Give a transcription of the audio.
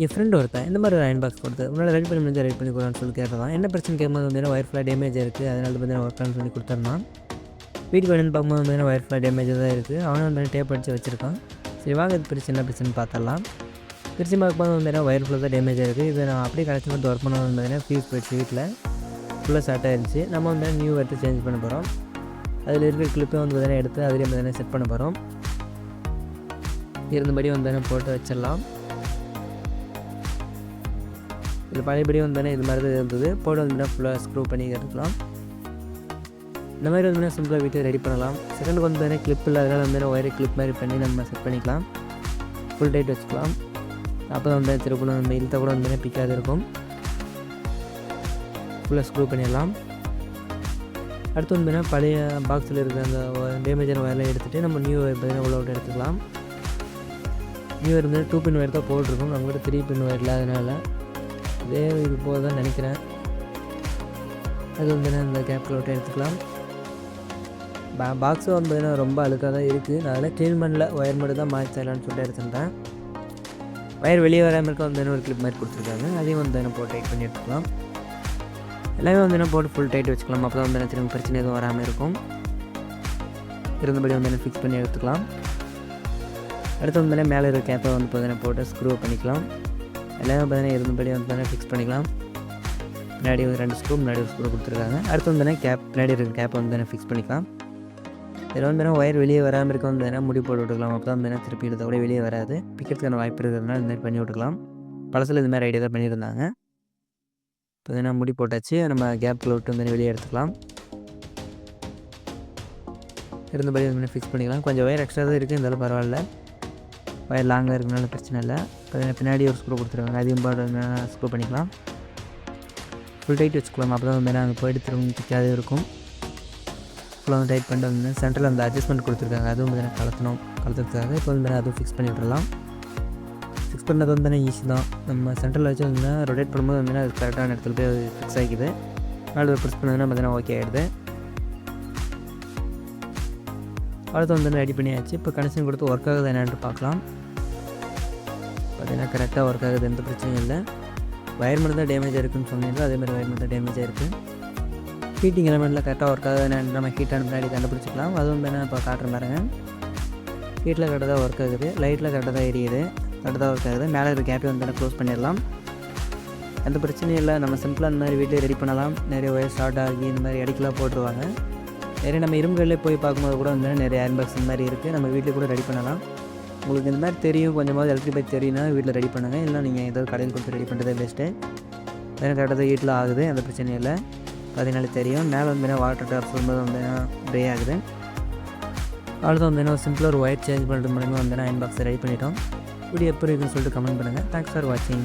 என் friend ஒருத்தன் இந்த மாதிரி ஒரு அயன் பாக்ஸ் கொடுத்து உன்னால் ரெடி பண்ணி முடிஞ்சால் ரெடி பண்ணி கொடுறான்னு சொல்லி கேட்டதான். என்ன பிரச்சனை கேட்கும்போது வந்து ஒயர் ஃபுல்லாக டேமேஜ் இருக்குது, அதனால பார்த்தீங்கன்னா ஒர்க் ஆன்னு சொல்லி கொடுத்துருந்தான். வீட்டுக்கு வந்து பார்க்கும்போது வந்து ஒயர் ஃபுல்லாக டேமேஜாக தான் இருக்குது. அவனும் வந்து டேப் அடித்து வச்சுருக்கான். சரி வாங்க இது பிரிச்சு என்ன பிரச்சனைன்னு பார்த்தரலாம். பிரித்து பார்க்கும்போது வந்து ஒயர் ஃபுல்லாக தான் டேமேஜாக இருக்குது. இதை நான் அப்படியே கடைசி மட்டும் ஒர்க் பண்ண வந்து ஃபியூஸ் போயிடுச்சு. வீட்டில் ஃபுல்லாக ஸ்டார்ட் ஆகிடுச்சு. நம்ம வந்து நியூ எடுத்து சேஞ்ச் பண்ண போகிறோம். அதில் இருக்கிற கிளிப்பை வந்து பார்த்தீங்கன்னா எடுத்து அதிலே பார்த்தீங்கன்னா செட் பண்ண போகிறோம். இருந்தபடி வந்து போட்டு வச்சிடலாம். இது பழையபடி வந்து இது மாதிரி தான் இருந்தது. போட்டு வந்து ஃபுல்லாக ஸ்க்ரூ பண்ணி எடுத்துக்கலாம். இந்த மாதிரி வந்து சிம்பிளாக வீட்டை ரெடி பண்ணலாம். செகண்டுக்கு வந்து கிளிப் இல்லை, அதனால் வந்து ஒயரை கிளிப் மாதிரி பண்ணி நம்ம செட் பண்ணிக்கலாம். ஃபுல் டைட் வச்சுக்கலாம். அப்போ தான் வந்து திருப்பி நம்ம இழுத்த கூட வந்து பிக்காது இருக்கும். ஃபுல்லாக ஸ்க்ரூ பண்ணிடலாம். அடுத்து வந்து பழைய பாக்ஸில் இருக்கிற அந்த டேமேஜான ஒயர்லாம் எடுத்துகிட்டு நம்ம நியூ ஒயர் பார்த்தீங்கன்னா உள்ள விட்டு எடுத்துக்கலாம். நியூ ஒயர் வந்து 2 பின் ஒயர் தான் போட்டிருக்கோம். நம்மகிட்ட 3 பின் ஒயர் இல்லாதனால இதே இது போக தான் நினைக்கிறேன். அது வந்து அந்த கேப்பில் விட்டு எடுத்துக்கலாம். பாக்ஸும் வந்து ரொம்ப அழுக்காக தான் இருக்குது. நான் அதெல்லாம் க்ளீன் பண்ணல, ஒயர் மட்டும் தான் மாற்றி தரலான்னு சொல்லிட்டு எடுத்துட்டேன். ஒயர் வெளியே வராமல் இருக்க வந்து ஒரு கிளிப் மாதிரி கொடுத்துருக்காங்க. அதையும் வந்து போட்டு டைட் பண்ணி எடுத்துக்கலாம். எல்லாமே வந்து போட்டு ஃபுல் டைட் வச்சுக்கலாம். அப்போ தான் வந்து திரும்ப பிரச்சனை எதுவும் வராமல் இருக்கும். இருந்தபடி வந்து ஃபிக்ஸ் பண்ணி எடுத்துக்கலாம். அடுத்து வந்து மேலே இருக்கிற கேப்பை வந்து பார்த்தீங்கன்னா போட்டு ஸ்க்ரூ பண்ணிக்கலாம். எல்லாமே பார்த்தீங்கன்னா இருந்தபடி வந்து ஃபிக்ஸ் பண்ணிக்கலாம். முன்னாடி 2 ஸ்க்ரூ முன்னாடி ஒரு ஸ்க்ரூ கொடுத்துருக்காங்க. அடுத்து வந்து கேப் பின்னாடி இருக்கிற கேப்பை வந்து ஃபிக்ஸ் பண்ணிக்கலாம். இதில் வந்து ஒயர் வெளியே வராமல் இருக்க வந்து முடி போட்டு விட்டுக்கலாம். அப்போ தான் வந்து திருப்பி எடுத்த கூட வெளியே வராது. பிக்கிறதுக்கான வாய்ப்பு இருக்கிறதுனால இந்த மாதிரி பண்ணி விட்டுக்கலாம். பழசில் இது மாதிரி ஐடியா தான் பண்ணியிருந்தாங்க. இப்போ முடி போட்டாச்சு. நம்ம கேப்பில் விட்டு வந்து வெளியே எடுத்துக்கலாம். இருந்தபடி வந்து ஃபிக்ஸ் பண்ணிக்கலாம். கொஞ்சம் ஒயர் எக்ஸ்ட்ரா தான் இருக்குது, இருந்தாலும் பரவாயில்ல. ஒயர் லாங்காக இருக்கிறதுனால பிரச்சனை இல்லை. இப்போ பின்னாடி ஒரு ஸ்க்ரூ கொடுத்துருவாங்க, அதையும் போட்டு ஸ்க்ரூ பண்ணிக்கலாம். ஃபுல் டைட் வச்சுக்கலாம். அப்போ தான் வந்து நாங்கள் போய்ட்டு திரும்ப பிக்காதே இருக்கும். ஃபுல்லாக வந்து டைட் பண்ணிட்டு வந்து சென்டரில் அந்த அட்ஜஸ்ட்மெண்ட் கொடுத்துருக்காங்க, அதுவும் வந்து கலத்துறதுக்காக இப்போ வந்து அதுவும் ஃபிக்ஸ் பண்ணி விட்டுறலாம். ஃபிக்ஸ் பண்ணது வந்து ஈஸி தான். நம்ம சென்டரில் வச்சு வந்து ரொட்டேட் பண்ணும்போது வந்து அது கரெக்டான இடத்துல போய் அது ஃபிக்ஸ் ஆகிக்குது. நாலு ப்ரெஸ் பண்ணதுன்னா பார்த்தீங்கன்னா ஓகே ஆகிடுது. அடுத்து வந்து ரெடி பண்ணியாச்சு. இப்போ கனெக்ஷன் கொடுத்து ஒர்க் ஆகுது என்னென்னு பார்க்கலாம். பார்த்தீங்கன்னா கரெக்டாக ஒர்க் ஆகுது, எந்த பிரச்சனையும் இல்லை. வயர் மட்டும் தான் டேமேஜ் இருக்குதுன்னு சொன்னீங்க, அதேமாதிரி வயர் மட்டும் தான் டேமேஜாக இருக்குது. ஹீட்டிங் எலமெண்ட்டில் கரெக்டாக ஒர்க் ஆகுது நம்ம ஹீட்டான முன்னாடி கண்டுபிடிச்சிக்கலாம். அதுவும் வேணால் இப்போ காட்டுற பாருங்க. ஹீட்டில் கரெக்டாக தான் ஒர்க் ஆகுது, லைட்டில் கரெக்டாக தான் எரியுது, கரெக்டாக தான் ஒர்க் ஆகுது. மேலே இருக்கிற கேப்பை வந்து க்ளோஸ் பண்ணிடலாம். எந்த பிரச்சனையும் இல்லை. நம்ம சிம்பிளாக இந்த மாதிரி வீட்டில் ரெடி பண்ணலாம். நிறைய ஒயர் ஷார்ட் ஆகி இந்த மாதிரி இடைக்கெல்லாம் போட்டுருவாங்க. நிறைய நம்ம இரும்புகளில் போய் பார்க்கும்போது கூட வந்து நிறைய அயன் பாக்ஸ் இந்த மாதிரி இருக்குது. நம்ம வீட்டில் கூட ரெடி பண்ணலாம். உங்களுக்கு இந்த மாதிரி தெரியும், கொஞ்சமாவது எலக்ட்ரிக் பைக் தெரியும்னா வீட்டில் ரெடி பண்ணுங்கள். இல்லை நீங்கள் ஏதாவது கடையில் கொடுத்து ரெடி பண்ணுறதே பெஸ்ட்டு. வேறு கரெக்டாக தான் ஹீட்டில் ஆகுது, அந்த பிரச்சனையும் இல்லை. அதனால தெரியும். மேலே வந்து வாட்டர் டாப் சொல்லும்போது வந்து ட்ரை ஆகுது. அவ்வளோதான் வந்து சிம்பிளாக ஒரு ஒயர் சேஞ்ச் பண்ணுறது மூலமாக வந்து அயன் பாக்ஸை ரெடி பண்ணிட்டோம். வீடியோ எப்படி இருக்குன்னு சொல்லிட்டு கமெண்ட் பண்ணுங்கள். தேங்க்ஸ் ஃபார் வாட்சிங்.